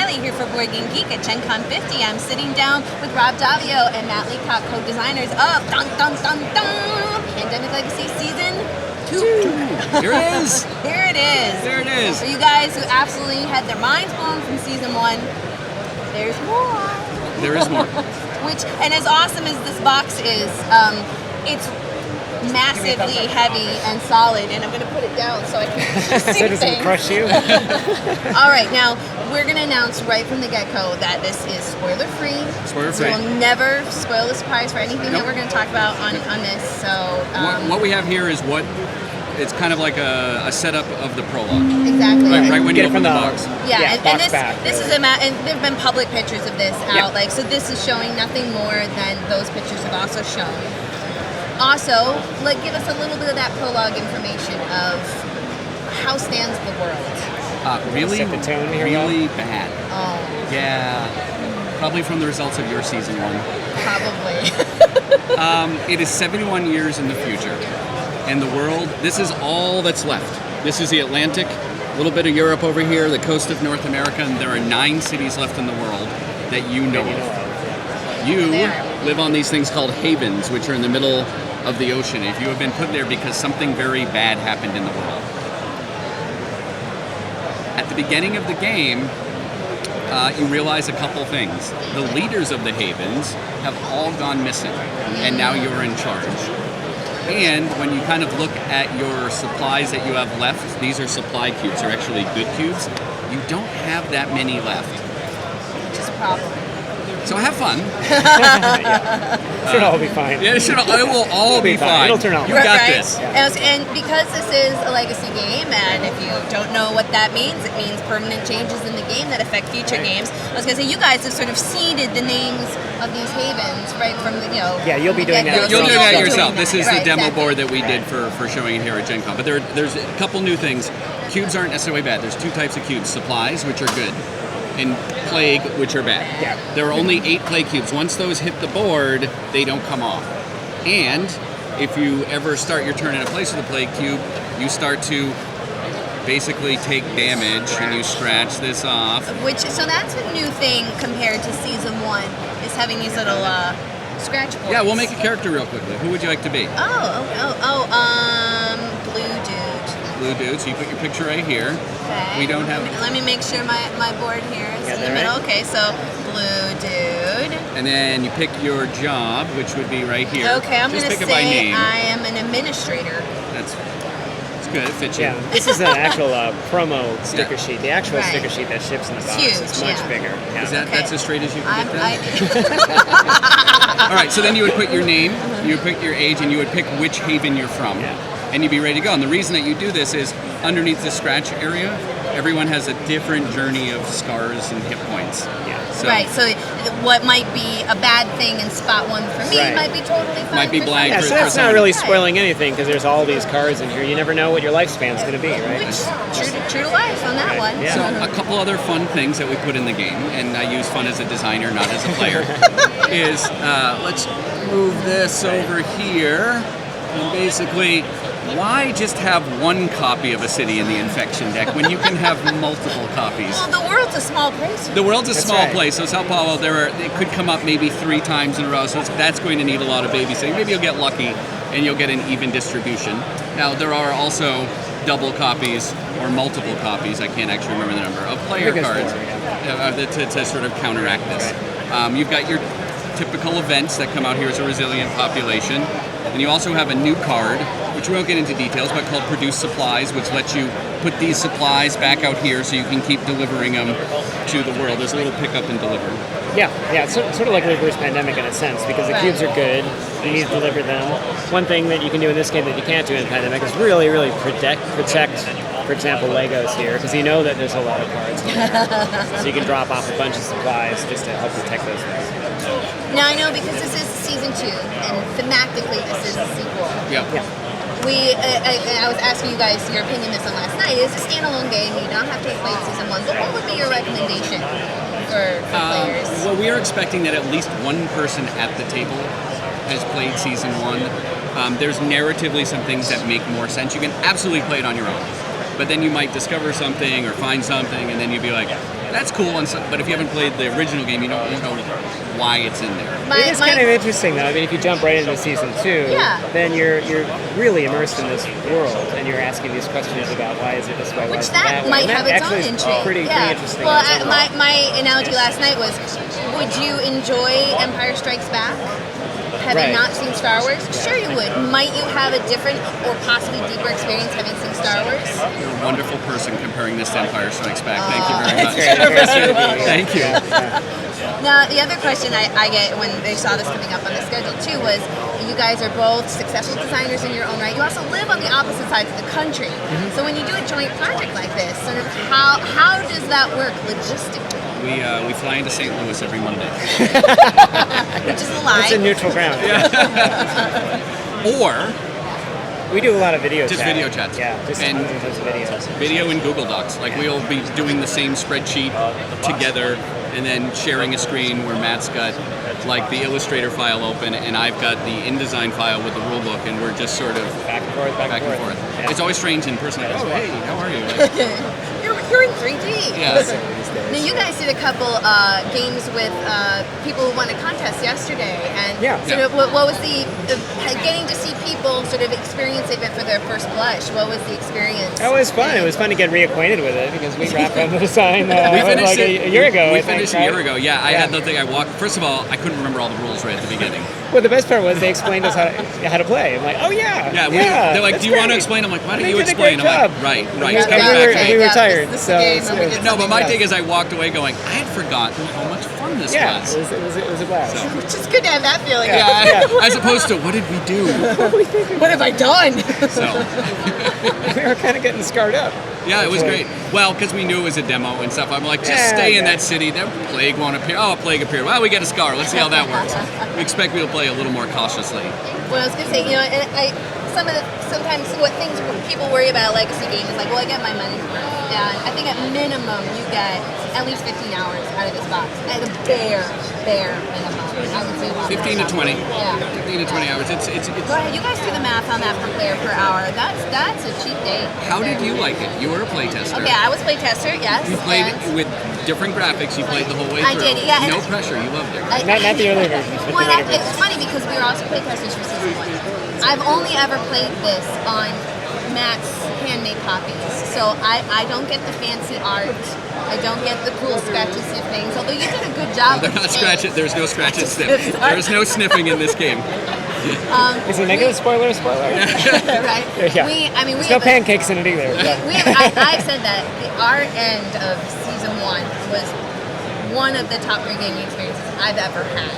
Kelly here for Board Game Geek at Gen Con 50. I'm sitting down with Rob Davio and Matt Leacock, co-designers of Pandemic Legacy Season 2. Here it is. Here it is. There it is. For you guys who absolutely had their minds blown from Season 1, there's more. There is more. And as awesome as this box is, it's massively heavy and solid, and I'm going to put it down so I can see so it doesn't crush you. All right, now we're going to announce right from the get-go that this is spoiler-free. Spoiler-free. So we'll never spoil the surprise for anything that we're going to talk about on this. So what we have here is it's kind of like a setup of the prologue. Exactly. Right when you open the box. Yeah, box and back, this is and there've been public pictures of this out. Yeah. So this is showing nothing more than those pictures have also shown. Also, give us a little bit of that prologue information of how stands the world. Really, Set the tone here, really bad. Oh, Yeah, probably from the results of your season 1. probably. It is 71 years in the future, and the world. This is all that's left. This is the Atlantic, a little bit of Europe over here, the coast of North America, and there are 9 cities left in the world that you know of. You live on these things called havens, which are in the middle of the ocean. If you have been put there because something very bad happened in the world. At the beginning of the game, you realize a couple things. The leaders of the havens have all gone missing, and now you're in charge. And when you kind of look at your supplies that you have left, these are supply cubes, they're actually good cubes. You don't have that many left. Which is a problem. So have fun. Should all be fine. Yeah, it will all be fine. It'll turn out. You got Right. this. And because this is a legacy game, and if you don't know what that means, it means permanent changes in the game that affect future games. I was going to say, you guys have sort of seeded the names of these havens right from the, Yeah, you'll be doing that. You'll do be that doing yourself. that. This is Right, the demo exactly. board that we did for showing it here at Gen Con. But there's a couple new things. Cubes aren't necessarily bad. There's 2 types of cubes. Supplies, which are good, and plague, which are bad. Yeah. There are only 8 plague cubes. Once those hit the board, they don't come off. And if you ever start your turn in a place with a plague cube, you start to basically take damage and you scratch this off. So that's a new thing compared to Season 1, is having these little scratch boards. Yeah, we'll make a character real quickly. Who would you like to be? Blue dude. Blue dude. So you put your picture right here. Okay. We don't have. Let me make sure my board here is in the that middle. right? Okay, so blue dude. And then you pick your job, which would be right here. Okay, I'm Just going to pick it by say name. I am an administrator. That's good. It fits you. Yeah, this is an actual promo sticker sheet. The actual Right. sticker sheet that ships in the box huge, is much yeah. bigger. Yeah. Is that's as straight as you can get I that? All right. So then you would put your name, you would pick your age, and you would pick which haven you're from, Yeah. and you'd be ready to go. And the reason that you do this is underneath the scratch area, everyone has a different journey of scars and hit points. Yeah. So Right, so what might be a bad thing in spot 1 for me Right. might be totally fine. Might be for blank Yeah, someone so for that's not someone. really Right. spoiling anything because there's all these cards in here. You never know what your lifespan's going to be, right? True to life on that Right, one. yeah. So a couple other fun things that we put in the game, and I use fun as a designer, not as a player, is let's move this over here. And basically, why just have 1 copy of a city in the infection deck when you can have multiple copies? Well, the world's a small place. The world's a That's small right. place, so Sao Paulo, it could come up maybe 3 times in a row, so that's going to need a lot of babysitting. Maybe you'll get lucky and you'll get an even distribution. Now, there are also double copies or multiple copies, I can't actually remember the number, of player I think it's cards 4, to sort of counteract this. You've got your typical events that come out here as a resilient population, and you also have a new card, which we won't get into details, but called Produce Supplies, which lets you put these supplies back out here so you can keep delivering them to the world. There's a little pick up and deliver. Yeah, it's sort of like reverse pandemic in a sense because the cubes are good. You need to deliver them. One thing that you can do in this game that you can't do in pandemic is really protect, for example, Legos here because you know that there's a lot of cards in there. So you can drop off a bunch of supplies just to help protect those things. Now I know because this is Season 2, and thematically this is a sequel. Yeah. I was asking you guys your opinion this on last night. It's a standalone game. You don't have to have played Season 1, but what would be your recommendation for players? Well, we are expecting that at least 1 person at the table has played Season 1. There's narratively some things that make more sense. You can absolutely play it on your own. But then you might discover something or find something, and then you'd be like, That's cool, but if you haven't played the original game, you don't know why it's in there. It is kind of interesting, though. I mean, if you jump right into season 2, then you're really immersed in this world, and you're asking these questions about why is it this way, why Which is it that way. might And have that its own actually is intrigue. pretty interesting. Well, my analogy last night was, would you enjoy Empire Strikes Back? Having not seen Star Wars? Sure you would. Might you have a different or possibly deeper experience having seen Star Wars? You're a wonderful person comparing this to Empire Strikes Back. Thank you very much. Thank you. Now, the other question I get when they saw this coming up on the schedule too was, you guys are both successful designers in your own right. You also live on the opposite sides of the country. So when you do a joint project like this, sort of how does that work logistically? We fly into St. Louis every Monday. Which is a lie. It's a neutral ground. Or We do a lot of video just chat. video chats. Yeah, just and tons of videos. video in Google Docs. Like we'll be doing the same spreadsheet together and then sharing a screen where Matt's got like the Illustrator file open and I've got the InDesign file with the rule book, and we're just sort of Back and forth, back and forth. Yeah. It's always strange in person. Like, oh, hey, how are you? Like, You're in 3D. yeah. Now, you guys did a couple games with people who won a contest yesterday, and sort of what was the getting to see people sort of experience the event for their first blush? What was the experience? That was fun. It was fun to get reacquainted with it because we wrapped up the design We finished like a year ago. We I think, finished a year ago. Yeah, I had the thing. I walked. First of all, I couldn't remember all the rules right at the beginning. Well, the best part was they explained us how to play. I'm like, oh yeah. They're like, that's do you want to great. explain? I'm like, why don't They you did a great explain? I'm job. like, right. Yeah, It's coming back. we were tired, this so game, and we did No, but my something take is I walked away going, I had forgotten how much fun this was. it was a blast. So- else. Which is good to have that feeling. Yeah, as opposed to what did we do? What have I done? So, We were kind of getting scarred up. yeah, it was great. Well, because we knew it was a demo and stuff. I'm like, just stay in that city. That plague won't appear. Oh, a plague appeared. Well, we get a scar. Let's see how that works. We expect people to play a little more cautiously. Well, I was gonna say, and sometimes what things people worry about legacy games is like, well, I get my money's worth, and I think at minimum you get at least 15 hours out of this box. At a bare minimum, I would say. 15 to 20. Yeah. 15 to 20 hours. It's. Go ahead, you guys do the math on that per player per hour. That's a cheap date. How did you like it? You were a playtester. Okay, I was playtester. Yes. You played and- with different graphics. You played the whole way I through. did, yeah, and- No pressure. You loved it. Not the early versions, but Well, the later it's versions. funny because we were also playtesters for season 1. I've only ever played this on Matt's handmade copies, so I don't get the fancy art. I don't get the cool scratchy sniffings, although you did a good job. They're with not the scratching. names. There's no scratch and sniff. There's no sniffing in this game. Is it negative spoiler? Spoiler. Right? Yeah. We There's no have pancakes in it either. I've said that our end of season 1 was one of the top 3 gaming experiences I've ever had.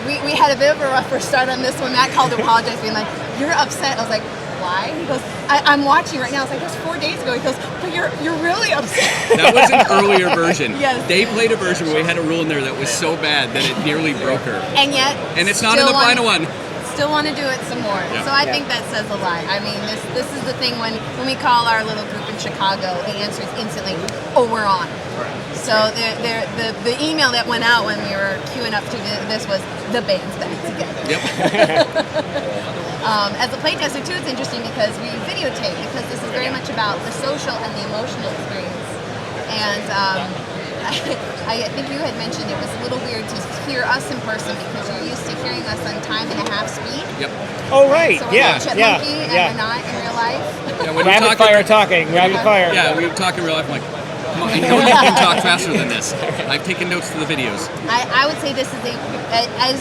We had a bit of a rougher start on this one. Matt called to apologize, being like, "You're upset." I was like, "Why?" He goes, "I'm watching right now." I was like, "It was 4 days ago." He goes, "But you're really upset." That was an earlier version. Yes. They played a version where we had a rule in there that was so bad that it nearly broke her. And yet, And it's not in the final one. Still want to do it some more. Yeah. So I think that says a lot. I mean, this is the thing when we call our little group in Chicago, the answer is instantly, "Oh, we're on." So the email that went out when we were queuing up to this was, "The band's back together." Yep. As a playtester too, it's interesting because we videotape, because this is very much about the social and the emotional experience. And I think you had mentioned it was a little weird to hear us in person because you're used to hearing us on time and a half speed. Yep. Oh right, So we're yeah, like yeah, chipmunky and yeah. we're not in real life. Yeah, when Rapid fire talking, rapid fire. Yeah, we were talking real life. I'm like, come on, I know you can talk faster than this. I've taken notes to the videos. I would say this is as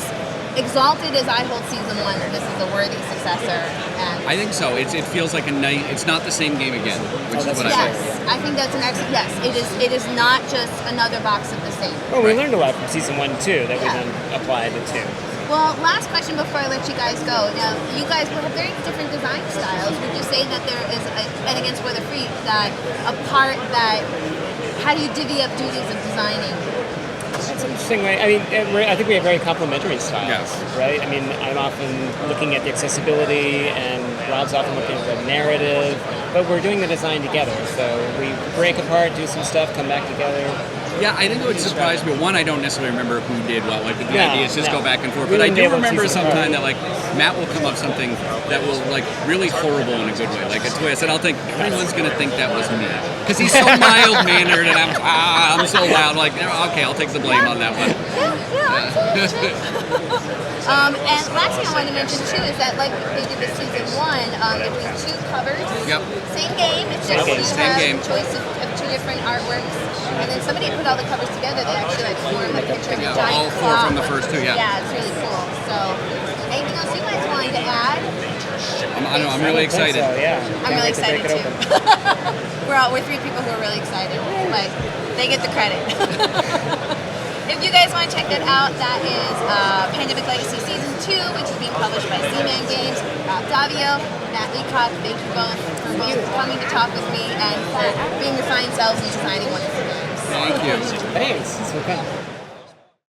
exalted as I hold season 1, this is a worthy successor. And I think so. It feels like a night. It's not the same game again, which is what I yes, think. I think that's an excellent. Yes, it is not just another box of the same. Well, we learned a lot from season 1 too that we Yeah. then applied to 2. Well, last question before I let you guys go. Now, you guys will have very different design styles. Would you say that there is, and against Weather Free, that a part that, how do you divvy up duties of designing? That's an interesting way. I mean, I think we have very complementary styles, Yeah. right? I mean, I'm often looking at the accessibility, and Rob's often looking at the narrative, but we're doing the design together. So we break apart, do some stuff, come back together. Yeah, I think it would surprise me. One, I don't necessarily remember who did what. Like the No, ideas just no. go back and forth. We But I wouldn't be do able to remember see sometime some- that like Matt will come up with something that will like really horrible in a good way, like a twist, and I'll think everyone's gonna think that was me because he's so mild mannered and I'm so loud. Like okay, I'll take the blame on that one. Yeah, absolutely. And last thing I wanted to mention too is that like they did this season 1, there'll be 2 covers. Yep. Same game. It's just Okay, you same have game. a choice of 2 different artworks, and then somebody put all the covers together. They actually like form a picture of a Yeah, giant all 4 clock. from the first 2. Yeah. Yeah, it's really cool. So, anything else you guys wanted to add? I don't know. I'm really I think excited. so, yeah. I'm Can't really wait to break excited it too. open. We're 3 people who are really excited. Like they get the credit. If you guys want to check that out, that is Pandemic Legacy Season 2, which is being published by Z-Man Games. Rob Davio, Matt Leacock, thank you both for both coming to talk with me and for being your fine selves and designing wonderful games. Thank you. Thanks. It's so fun.